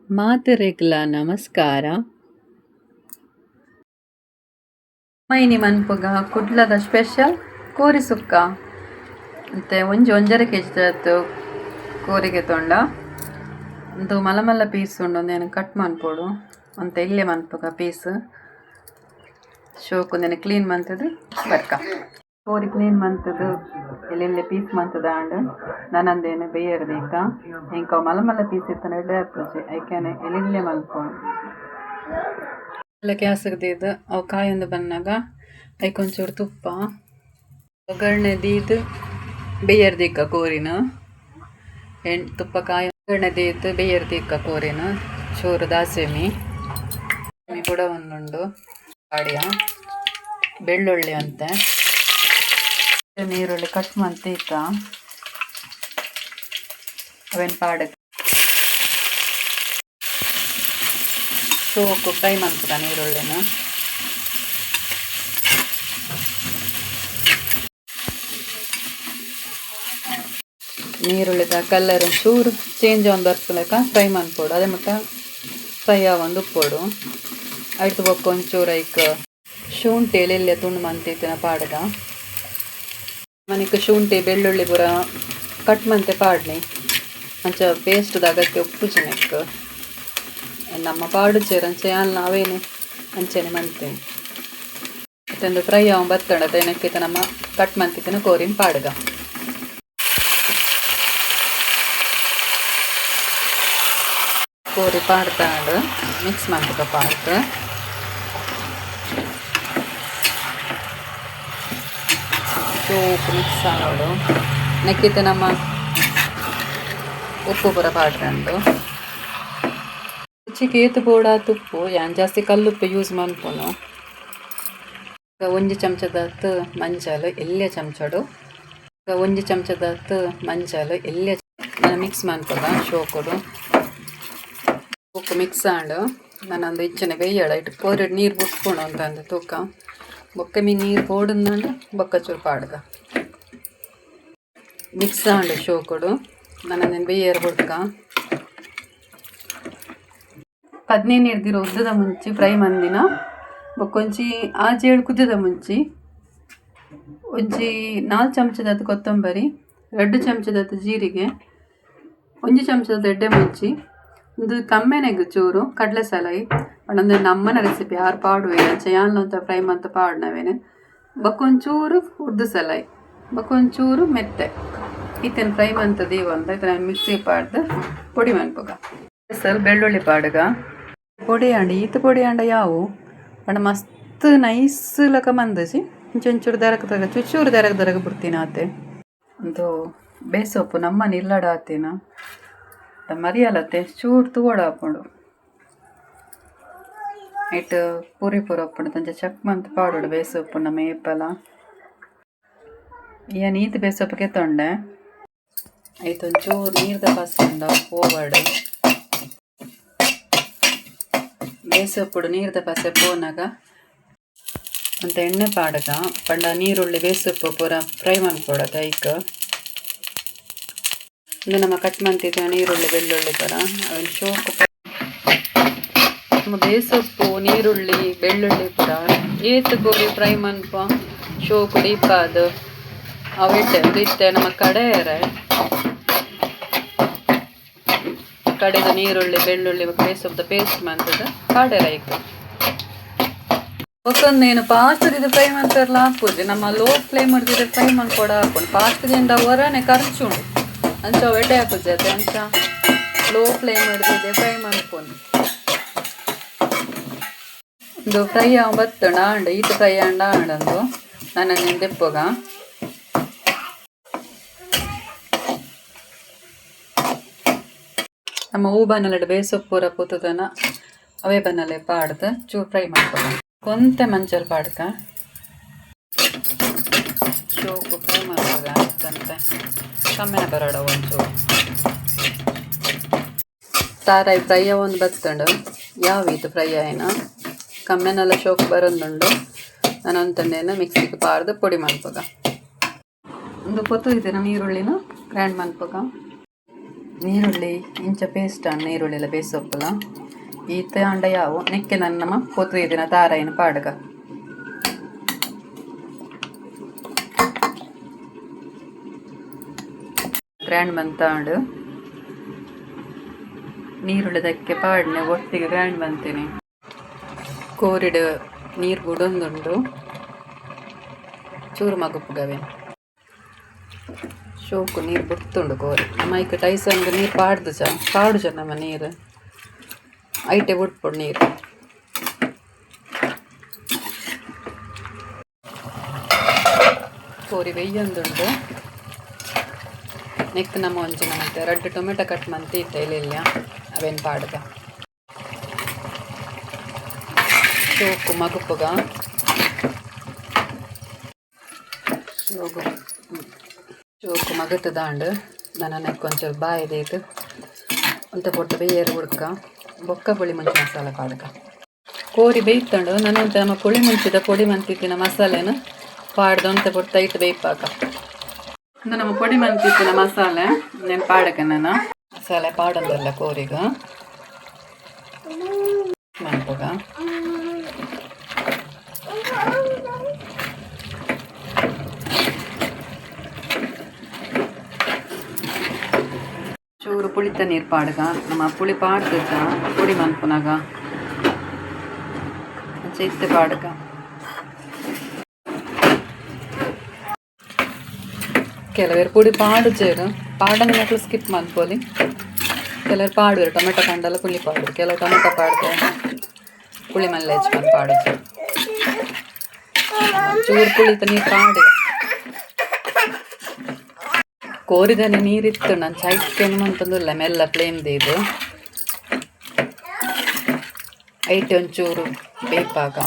ಮಾತೆರೆಗ್ಲ ನಮಸ್ಕಾರ. ಮೈನಿ ಮನ್ಪುಗ ಕುಡ್ಲದ ಸ್ಪೆಷಲ್ ಕೋರಿ ಸುಕ್ಕ ಅಂತೆ ಒಂಜರೆ ಕೆಜಿ ಕೋರಿಗೆ ತೊಂಡ ಒಂದು ಮಲ್ಲ ಮಲ್ಲ ಪೀಸ್ ಉಂಡು ಒಂದೇನು ಕಟ್ ಮನ್ಪೋಡು ಅಂತ ಇಲ್ಲೇ ಮನ್ಪುಗ ಪೀಸ್ ಶೋಕು ಒಂದೇನು ಕ್ಲೀನ್ ಮಂತದ್ದು ಬರ್ಕ ಕೋರಿ ಕ್ಲೀನ್ ಮಂತದ್ದು ಎಲ್ಲೆಲ್ಲೆ ಪೀಸ್ ಮಂತದ ಆಂಡ್ ನನ್ನಂದೇನು ಬೇಯರ್ದೀಕ ಇಂಕ ಮಲ್ಲ ಮಲ್ಲ ಪೀಸ್ ಇತ್ತನ ಎಡ್ಡೆ ಹತ್ತಜಿ ಐಕ್ಯಾನೆ ಎಲ್ಲಿಲ್ಲೇ ಮಲ್ಪೋಡು ಎಲ್ಲ ಗ್ಯಾಸ್ಗದಿದ್ದು ಅವು ಕಾಯೊಂದು ಬಂದಾಗ ಐಕೊಂಚೂರು ತುಪ್ಪ ಒಗ್ಗರಣೆ ದೀದು ಬೇಯರ್ದಿಕ್ಕ ಕೋರಿನ ತುಪ್ಪ ಕಾಯಿ ಒಗ್ಗರಣೆ ದೀದು ಬೇಯರ್ದಿಕ್ಕ ಕೋರಿನ ಚೂರು ದಾಸೆಮಿ ಕೂಡ ಒಂದುಂಡು ಕಾಡಿಯ ಬೆಳ್ಳುಳ್ಳಿ ಅಂತೆ ನೀರುಳ್ಳಿ ಕಟ್ ಮಂತೀಕ ಅವೇನು ಪಾಡಕ್ಕೆ ಸೋಕು ಫ್ರೈ ಮಾಡ್ತದ ನೀರುಳ್ಳಿನ ನೀರುಳ್ಳಿದ ಕಲರ್ ಚೂರು ಚೇಂಜ್ ಆನ್ ಬರ್ಸ್ಕೊಳಕ ಫ್ರೈ ಮಾಡ್ಕೊಡು ಅದೇ ಮತ್ತೆ ಫ್ರೈ ಆಗೊಂದು ಉಪ್ಪೋಡು ಆಯ್ತು ಬೊಕ್ಕ ಒಂಚೂರು ಐಕ್ ಶುಂಠಿ ಎಲೆಲ್ಲೆ ತುಂಡು ಮಂತಿತ್ತಿನ ಪಾಡ್ಗ ಮನಿಕ ಶುಂಠಿ ಬೆಳ್ಳುಳ್ಳಿ ಪೂರ ಕಟ್ ಮಂತೆ ಪಾಡ್ನಿ ಅಂಚ ಪೇಸ್ಟ್ದ ಅಗತ್ಯ ಉಪ್ಪು ಚಿನಕ್ ನಮ್ಮ ಪಾಡು ಚೇರಂಚೆ ಅಲ್ಲ ನಾವೇನು ಅಂಚೆನೆ ಮಂತೇನೆ ಮತ್ತೊಂದು ಫ್ರೈ ಆಗ ಬತ್ತಡ ಏನಕ್ಕಿತ ನಮ್ಮ ಕಟ್ ಮಂತಿತ್ತಿನ ಕೋರಿನ ಪಾಡ್ಗ ಕೋರಿ ಪಾಡ್ತಾಂಡು ಮಿಕ್ಸ್ ಮಾಡ್ಬೇಕ ಪಾಡ್ತ ಸೋಪು ಮಿಕ್ಸ್ ಆಗೋಡು ನೆಕ್ಕಿತ ನಮ್ಮ ಉಪ್ಪು ಪೂರ ಪಾಡ್ಕೊಂಡು ರುಚಿಗೆ ಏತು ಬೋಡ ತುಪ್ಪು ಯಾನ್ ಜಾಸ್ತಿ ಕಲ್ಲುಪ್ಪು ಯೂಸ್ ಮಾಡ್ಕೊನು ಒಂಜಿ ಚಮಚದತ್ತು ಮಂಜಾಲು ಎಲ್ಲೆ ಚಮಚಡು ಒಂಜಿ ಚಮಚದತ್ತು ಮಂಜಾಲು ಎಲ್ಲೆ ಮಿಕ್ಸ್ ಮಾಡ್ಕೊದ ಶೋಕೊಡು ಉಪ್ಪು ಮಿಕ್ಸ್ ಆಂಡು ನಾನೊಂದು ಇಚ್ಚನೆ ಬೇಯಡ ಇಟ್ಟು ಕೋರಿ ನೀರು ಬಿಟ್ಕೊಡು ಅಂತಂದು ತೂಕ ಬೊಕ್ಕ ಮೀ ನೀರು ಪೋಡಂದು ಬೊಕ್ಕ ಚೂರು ಪಾಡ್ಗ ಮಿಕ್ಸ್ ಆಂಡು ಶೋಕೊಡು ನಾನಂದೇನು ಬೇಯರ್ ಹುಡ್ಕ 15 ಹಿಡ್ದಿರೋ ಉದ್ದದ ಮುಂಚಿ ಫ್ರೈ ಮಂದಿನ ಬೊಕ್ಕೊಂಚಿ ಆಜೇಳು ಕುದ್ದದ ಮುಂಚಿ ಒಂಜಿ 4 ಚಮಚದತ್ತು ಕೊತ್ತಂಬರಿ 2 ಚಮಚದತ್ತು ಜೀರಿಗೆ 1 ಚಮಚದ ಎಡ್ಡೆ ಮುಂಚಿ ಒಂದು ಕಮ್ಮೆನೆಗ್ ಚೂರು ಕಡಲೆ ಸಲಾಯಿ ಒಂದೊಂದು ನಮ್ಮನ ರೆಸಿಪಿ ಯಾರು ಪಾಡುವೇನೆ ಚಯಾನ್ಲಂತ ಫ್ರೈ ಮಂತ ಪಾಡ್ನವೇನೆ ಬಕ್ಕೊಂಚೂರು ಉರ್ದು ಸಲಾಯಿ ಬಕ್ಕೊಂಚೂರು ಮೆತ್ತೆ ಈತನ ಫ್ರೈ ಮಂತದ ಒಂದು ಇದನ್ನ ಮಿಕ್ಸಿ ಪಾಡ್ದು ಪೊಡಿ ಮನ್ಪುಗ ಸರ್ ಬೆಳ್ಳುಳ್ಳಿ ಪಾಡ್ಗ ಪೊಡಿ ಆಂಡ ಈತ ಪೊಡಿ ಆಂಡ ಯಾವು ಬಣ್ಣ ಮಸ್ತ್ ನೈಸ್ ಲಕ ಮಂದಸಿ ಒಂಚೂರು ದರಕ ಚೂರು ದರಗ ಬಿಡ್ತೀನಿ ಆತೆ ಒಂದು ಬೇಸೊಪ್ಪು ನಮ್ಮನ ಇಲ್ಲಡ ಆತೇನ ಮರಿಯಲ್ಲತ್ತೆ ಚೂರು ತೂವಡ ಹಾಕೊಂಡು ಇಟ್ಟು ಪೂರಿ ಒಪ್ಪುಂಡು ತಂಜ ಚಕ್ ಮಂತ್ ಪಾಡೋಡು ಬೇಸೊಪ್ಪು ನಮ್ಮ ಏಪಲ ಏನು ಈತ ಬೇಸೊಪ್ಪು ತೊಂಡೆ ಆಯ್ತು ಒಂಚೂರು ನೀರ್ದ ಪಾಸ್ಕೊಂಡ ಹೋವಾಡು ಬೇಸೊಪ್ಪುಡು ನೀರ್ದ ಪಾಸೆ ಪೋನಾಗ ಅಂತ ಎಣ್ಣೆ ಪಾಡಗ ಪಂಡ ನೀರುಳ್ಳಿ ಬೇಸೊಪ್ಪು ಪೂರ ಫ್ರೈ ಮಾಡ್ಕೊಡೋದು ಐಕ್ ಇದು ನಮ್ಮ ಕಟ್ ಮಂತಿದ್ದ ನೀರುಳ್ಳಿ ಬೆಳ್ಳುಳ್ಳಿ ಪರ ಅವನು ಶೋಕು ನಮ್ಮ ಬೇಸೊಪ್ಪು ನೀರುಳ್ಳಿ ಬೆಳ್ಳುಳ್ಳಿ ಪುರ ಏತು ಕೋರಿ ಫ್ರೈ ಮನ್ಪ ಶೋಕು ಡೀಪಾದು ಅವಿಟ್ಟೆ ಇತ್ತೆ ನಮ್ಮ ಕಡೆಯರೆ ಕಡೆದ ನೀರುಳ್ಳಿ ಬೆಳ್ಳುಳ್ಳಿ ಬೇಸೊಪ್ಪದ ಪೇಸ್ಟ್ ಮಾಡ್ತದ ಕಾಡೆರ ಈಗ ಒಕ್ಕೊಂದೇನು ಫಾಸ್ಟ್ ಇದು ಫ್ರೈ ಮಾಡ್ತಾರಲ್ಲ ಹಾಕುದು ನಮ್ಮ ಲೋ ಫ್ಲೇಮ್ ಮಾಡಿದ್ರೆ ಫ್ರೈ ಮಾಡ್ಕೊಡ ಹಾಕೊಂಡು ಫಾಸ್ಟ್ ದಿಂದ ಹೊರನೆ ಖರ್ಚುಂಡು ಅಂಚ ಎಡ್ಡೆ ಹಾಕುದು ಅದೇ ಅಂಚ ಲೋ ಫ್ಲೇಮ್ ಹಿಡಿದಿದೆ ಫ್ರೈ ಮಾಡ್ಕೊಂಡು ಒಂದು ಫ್ರೈ ಬತ್ತುಂಡು ಆಂಡು ಈತ ಫ್ರೈ ಆಂಡಂದು ನಾನು ದೆಪ್ಪಗ ನಮ್ಮ ಹೂ ಬನ್ನಲೆಡ್ ಬೇಸೊಪ್ಪು ಪೂರ ಪೂತದನ ಅವೇ ಬನ್ನಲೆ ಪಾಡ್ದು ಚೂರು ಫ್ರೈ ಮಾಡ್ಕೊಂಡು ಕೊಂತೆ ಮಂಚಲ್ ಪಾಡ್ಕ ಶೋಕು ಫ್ರೈ ಮಾಡುವಾಗ ಆಗ್ತಂತೆ ಕಮ್ಮಿನ ಬರೋಡ ಒಂಚೂರು ಸಾರಾಯಿ ಫ್ರೈ ಒಂದು ಬತ್ತುಂಡು ಯಾವ ಇದು ಫ್ರೈ ಆಯ್ನ ಕಮ್ಮೆನೆಲ್ಲ ಶೋಕು ಬರೋದುಂಡು ನಾನು ಅಂತಂದೇನು ಮಿಕ್ಸಿಗೆ ಪಾರ್ದು ಪೊಡಿ ಮಾಡ್ಬೋಗ ಒಂದು ಕೊತ್ತು ಇದೆ ನಮ್ಮ ಈರುಳ್ಳಿನ ಗ್ರೈಂಡ್ ಮಾಡ್ಬೋಗ ನೀರುಳ್ಳಿ ಇಂಚ ಪೇಸ್ಟ್ ನೀರುಳ್ಳಿ ಎಲ್ಲ ಬೇಯಿಸೋಪ್ಪಲ್ಲ ಈತ ಅಂಡ ಯಾವು ನೆಕ್ಕೆ ನನ್ನ ಪೊತ್ತು ದಿನ ತಾರಾಯಿನ ಪಾಡಗ ಗ್ರ್ಯಾಂಡ್ ಬಂತಾಂಡು ನೀರುಳ್ಳಿದಕ್ಕೆ ಪಾಡ್ನೆ ಒಟ್ಟಿಗೆ ಗ್ರ್ಯಾಂಡ್ ಬಂತೀನಿ ಕೋರಿಡು ನೀರು ಗುಡೊಂದುಂಡು ಚೂರು ಮಗುಪ್ಪುಗವೆ ಶೋಕು ನೀರು ಬಿಡ್ತುಂಡು ಕೋರಿ ನಮ್ಮ ಈಗ ಟೈಸನ್ಗೆ ನೀರು ಪಾಡು ನಮ್ಮ ನೀರು ಐಟೆ ಬಿಡ್ಪುಡು ನೀರು ಕೋರಿ ಬೆಯ್ಯೊಂದುಂಡು ನೆಕ್ ನಮ್ಮ ಒಂಚಿನ ಮತ್ತೆ 2 ಟೊಮೆಟೊ ಕಟ್ ಮಂತಿ ಇತ್ತ ಇಲ್ಲ ಅವೇನು ಪಾಡ್ಗ ಶೋಕು ಮಗುಪ್ಪುಗ ಶೋಕು ಮಗತ್ತು ದಾಂಡು ನನ್ನ ಕೊಂಚೂರು ಬಾಯಿ ದೇತು ಅಂತ ಪೊಟ್ಟು ಬೇಯರು ಹುಡ್ಕ ಬೊಕ್ಕ ಪುಳಿ ಮುಂಚಿ ಮಸಾಲೆ ಪಾಡ್ಕ ಕೋರಿ ಬೇಯ್ತಂಡು ನನ್ನಂತ ನಮ್ಮ ಪುಳಿ ಮುಂಚಿದ ಪೊಡಿ ಮಂತಿತ್ತಿನ ಮಸಾಲೆನ ಪಾಡ್ದು ಅಂತ ಪೊಟ್ಟು ಇಟ್ಟು ಬೇಯ್ಪಾಕ ಇದು ನಮ್ಮ ಪೊಡಿ ಮಂತಿತ್ತಿನ ಮಸಾಲೆ నేను ಪಾಡಕ ನಾನು ಮಸಾಲೆ ಪಾಡಂದಲ್ಲ ಕೋರಿಗ ಮನ್ಪುಗ ಚೂರು ಪುಳಿತ ನೀರು ಪಾಡ್ಗ ನಮ್ಮ ಪುಳಿ ಪಾಡ್ದಿದ್ದ ಪುಡಿ ಮನ್ಪುನಾಗ ಚೈತೆ ಪಾಡ್ಗ ಕೆಲವರು ಪುಡಿ ಪಾಡುಜೇರು ಪಾಡಂಗನಕ್ಕೂ ಸ್ಕಿಪ್ ಮಾಡ್ಕೊಳ್ಳಿ ಕೆಲವರು ಪಾಡುವರು ಟೊಮೆಟೊ ಕಂಡಲ್ಲ ಪುಳಿ ಪಾಡು ಕೆಲವು ಟೊಮೆಟೊ ಪಾಡ್ದೆ ಪುಳಿ ಮಲ್ಲ ಹೆಚ್ಕೊಂಡು ಪಾಡುದು ಚೂರು ಪುಳಿತ ನೀರು ಪಾಡಿ ಕೋರಿದನೆ ನೀರಿತ್ತು ನಾನು ಚೈತ್ಯನು ಅಂತಂದಿಲ್ಲ ಮೆಲ್ಲ ಪ್ಲೇಮ್ದು ಇದು ಐಟೆ ಒಂಚೂರು ಬೇಪಾಗ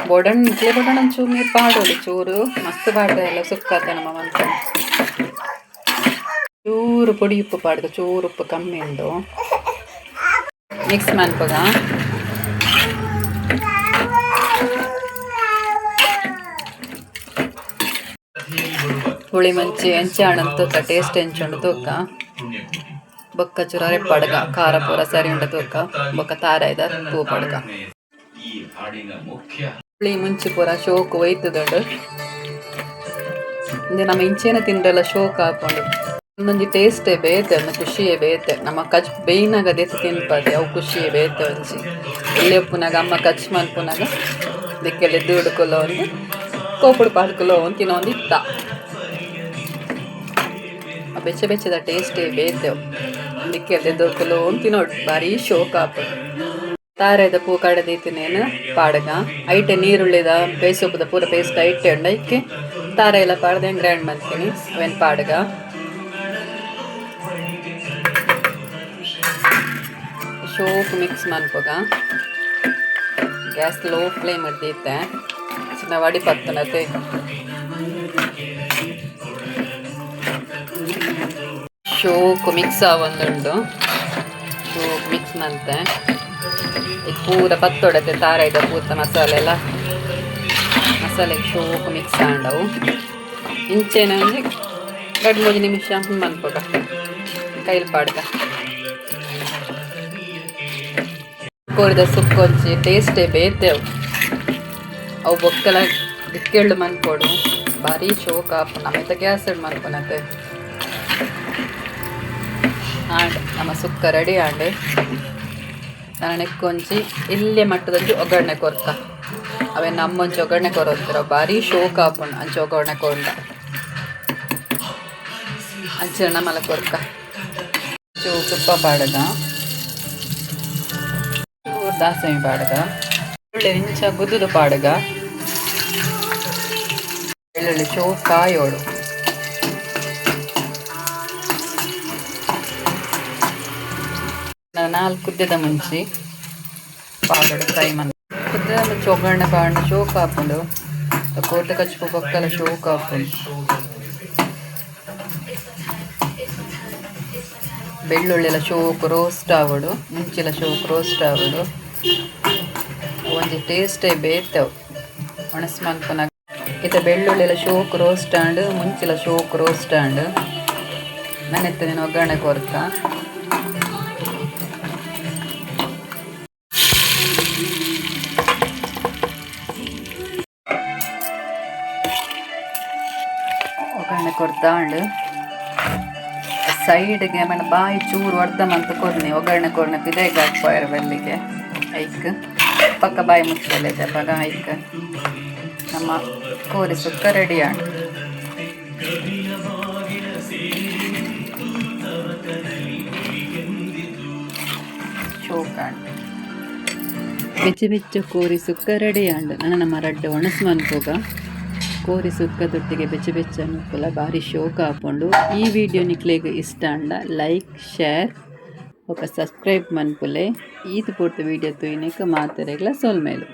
ಬೊಡಣ್ಣ ಒಂಚೂರು ನೀರು ಪಾಡೋಲಿ ಚೂರು ಮಸ್ತ್ ಪಾಡ್ದೆ ಎಲ್ಲ ಸುಕ್ಕಾತ ನಮ್ಮ ಮಂತ ಚೂರು ಪುಡಿ ಉಪ್ಪು ಪಾಡ್ದು ಚೂರು ಉಪ್ಪು ಕಮ್ಮಿ ಉಂಡು ಮಿಕ್ಸ್ ಮಾಡ್ಪಗ ಹುಳಿ ಮಂಚಿ ಎಂಚಾಣಂತ ಟೇಸ್ಟ್ ಎಂಚುಂಡು ತೂಕ ಬೊಕ್ಕ ಚೂರ ಪಡ್ಗ ಖಾರ ಪೂರ ಸರಿ ಉಂಡ ತೂಕ ಬೊಕ್ಕ ತಾರಾಯ್ದ ಪೂ ಪಡ್ಗ ಹುಳಿ ಮುಂಚಿ ಪೂರ ಶೋಕು ಒಯ್ತುದೊಂಡು ಇಂದು ನಮ್ಮ ಇಂಚೇನ ತಿಂಡ್ರೆಲ್ಲ ಶೋಕ್ ಹಾಕೊಂಡು ಒಂದೊಂದು ಟೇಸ್ಟೇ ಬೇತೆ ಒಂದು ಖುಷಿಯೇ ಬೇತೆ ನಮ್ಮ ಕಚ್ ಬೇಯ್ನಾಗ ದೆತ್ತು ತಿನ್ಪದೆ ಅವು ಖುಷಿಯೇ ಬೇತೆ ಒಂಚಿ ಎಲ್ಲಿ ಉಪ್ಪುನಾಗ ಅಮ್ಮ ಕಚ್ ಮನ್ಪುನಾಗ ದಿಕ್ಕೆಲ್ಲ ಎದ್ದು ಹಿಡ್ಕೊಲ್ಲೋ ಒಂದು ಕೋಪುಡು ಪಾಡ್ಕೊಲ್ಲೋ ಒಂದು ತಿನ್ನೋ ಒಂದು ಇತ್ತ ಬೆಚ್ಚ ಬೆಚ್ಚದ ಟೇಸ್ಟೇ ಬೇತೆವು ದಿಕ್ಕೆಲ್ಲ ಎದ್ದು ಒಂದು ತಿನ್ನೋಡು ಭಾರಿ ಶೋಕ್ ಹಾಕೋದು ತಾರಾಯ್ದ ಪೂ ಕಡದೈತಿನೇನು ಪಾಡ್ಗ ಐಟೆ ನೀರುಳ್ಳಿದ ಬೇಯಿಸೋಪದ ಪೂರ ಪೇಸ್ಟ್ ಐಟೆ ಉಂಡ ಇಕ್ಕೆ ತಾರ ಎಲ್ಲ ಪಾಡ್ದೆ ಗ್ರೈಂಡ್ ಮಾಡ್ತೀನಿ ಅವೇನು ಪಾಡ್ಗ ಶೋಕ್ ಮಿಕ್ಸ್ ಮಾಡ್ಪೋಗ ಗ್ಯಾಸ್ ಲೋ ಫ್ಲೇಮ್ ಇಡ್ದೈತೆ ಚಿನ್ನ ವಡಿ ಪತ್ತನತೆ ಶೋಕ್ ಮಿಕ್ಸ್ ಆವೊಂದುಂಡು ಶೋಕ್ ಮಿಕ್ಸ್ ಮಾಡ್ತೆ ಈಗ ಪೂರ ಪತ್ತೊಡತೆ ತಾರಾಯ್ದ ಪೂತ ಮಸಾಲೆ ಎಲ್ಲ ಮಸಾಲೆಗೆ ಶೋಕು ಮಿಕ್ಸ್ ಆಂಡವು ಇಂಚೆನ ಒಂಜಿ 2-3 ನಿಮಿಷ ಮನ್ಪೋಗ ಕೈಲಿ ಪಾಡ್ಗ ಕೋರಿದ ಸುಕ್ಕೊಂಚಿ ಟೇಸ್ಟೇ ಬೇತೆವು ಅವು ಬೊಕ್ಕಲ ದಿಕ್ಕೆಳ್ಳು ಮನ್ಪೋಡು ಭಾರಿ ಶೋಕ ಆಪು ನಮ್ಮೆತ್ತ ಗ್ಯಾಸ್ ಇಡ್ ಮನ್ಪೊನತೆ ಆಂಡ್ ನಮ್ಮ ಸುಕ್ಕ ರೆಡಿ ಆಂಡೆ ನಾನು ನೆಕ್ಕೊಂಚಿ ಇಲ್ಲೇ ಮಟ್ಟದಂಜಿ ಒಗ್ಗರಣೆ ಕೊರ್ಕ ಅವೇ ನಮ್ಮೊಂಚಿ ಒಗ್ಗರಣೆ ಕೊರೋತ್ತಿರ ಭಾರಿ ಶೋಕ ಆಪುಂಡು ಅಂಚೆ ಒಗ್ಗರಣೆ ಕೊಂಡ ಅಂಚೆ ಮಲ ಕೊರ್ಕ ಚೂರು ತುಪ್ಪ ಪಾಡಗ ಚೂರು ದಾಸಮಿ ಪಾಡಗ ಒಳ್ಳೆ ಇಂಚ ಗುದ್ದುದು ಪಾಡಗ ಬೆಳ್ಳುಳ್ಳಿ ಚೂರು ಕಾಯೋಡು ನಾಲ್ಕು ಕುದ್ದದ ಮುಂಚಿ ಪಾಡೋಡು ಫ್ರೈ ಮಾಡಿ ಕುದ್ದದ ಮುಂಚೆ ಒಗ್ಗರಣೆ ಪಾಡು ಶೋಕ್ ಹಾಕೊಂಡು ಕೋಟೆ ಕಚ್ಚು ಬೊಕ್ಕಲ ಶೋಕ್ ಹಾಕೊಂಡು ಬೆಳ್ಳುಳ್ಳಿ ಎಲ್ಲ ಶೋಕ್ ರೋಸ್ಟ್ ಆಗೋಡು ಮುಂಚೆಲ್ಲ ಶೋಕ್ ರೋಸ್ಟ್ ಆಗೋಡು ಒಂಜಿ ಟೇಸ್ಟೇ ಬೇತವು ಒಣಸ್ ಮಲ್ಪನಾಗ ಇತ್ತ ಬೆಳ್ಳುಳ್ಳಿ ಎಲ್ಲ ಶೋಕ್ ರೋಸ್ಟ್ ಆಂಡ್ ಮುಂಚೆಲ್ಲ ಶೋಕ್ ರೋಸ್ಟ್ ಆಂಡ್ ನೆನೆತ್ತು ನೀನು ಒಗ್ಗರಣೆ ಕೊರ್ಕ ಒಗ್ಗರಣೆ ಕೊಡ್ತಾ ಉಂಡು ಸೈಡ್ಗೆ ಆಮೇಲೆ ಬಾಯಿ ಚೂರು ಹೊಡ್ದ ಮಂತ ಕೊರ್ನಿ ಒಗ್ಗರಣೆ ಕೊರ್ನ ಪಿದೇಗ ಹಾಕ್ಬೋಯರ್ ಬೆಲ್ಲಿಗೆ ಐಕ್ ಪಕ್ಕ ಬಾಯಿ ಮುಚ್ಚಲೆ ಪಗ ಐಕ್ ನಮ್ಮ ಕೋರಿ ಸುಕ್ಕ ರೆಡಿ ಆಂಡು ಚೋಕಾಂಡು ಬೆಚ್ಚ ಬೆಚ್ಚ ಕೋರಿ ಸುಕ್ಕ ರೆಡಿ ಆಂಡು ನನ್ನ ನಮ್ಮ ರಡ್ಡು ಒಣಸು ಮನ್ಪೋಗ ಕೋರಿ ಸುಕ್ಕದೊಟ್ಟಿಗೆ ಬೆಚ್ಚ ಬೆಚ್ಚ ಅನುಕೂಲ ಭಾರಿ ಶೋಕ ಹಾಕೊಂಡು ಈ ವಿಡಿಯೋ ನಿಕ್ಲೆಗ್ ಇಷ್ಟ ಅಂಡ ಲೈಕ್ ಶೇರ್ ఒక సబ్స్క్రైబ్ మన్పులే ఈత పూర్తి వీడియో తూయినక మాతరేగల సోల్మేలు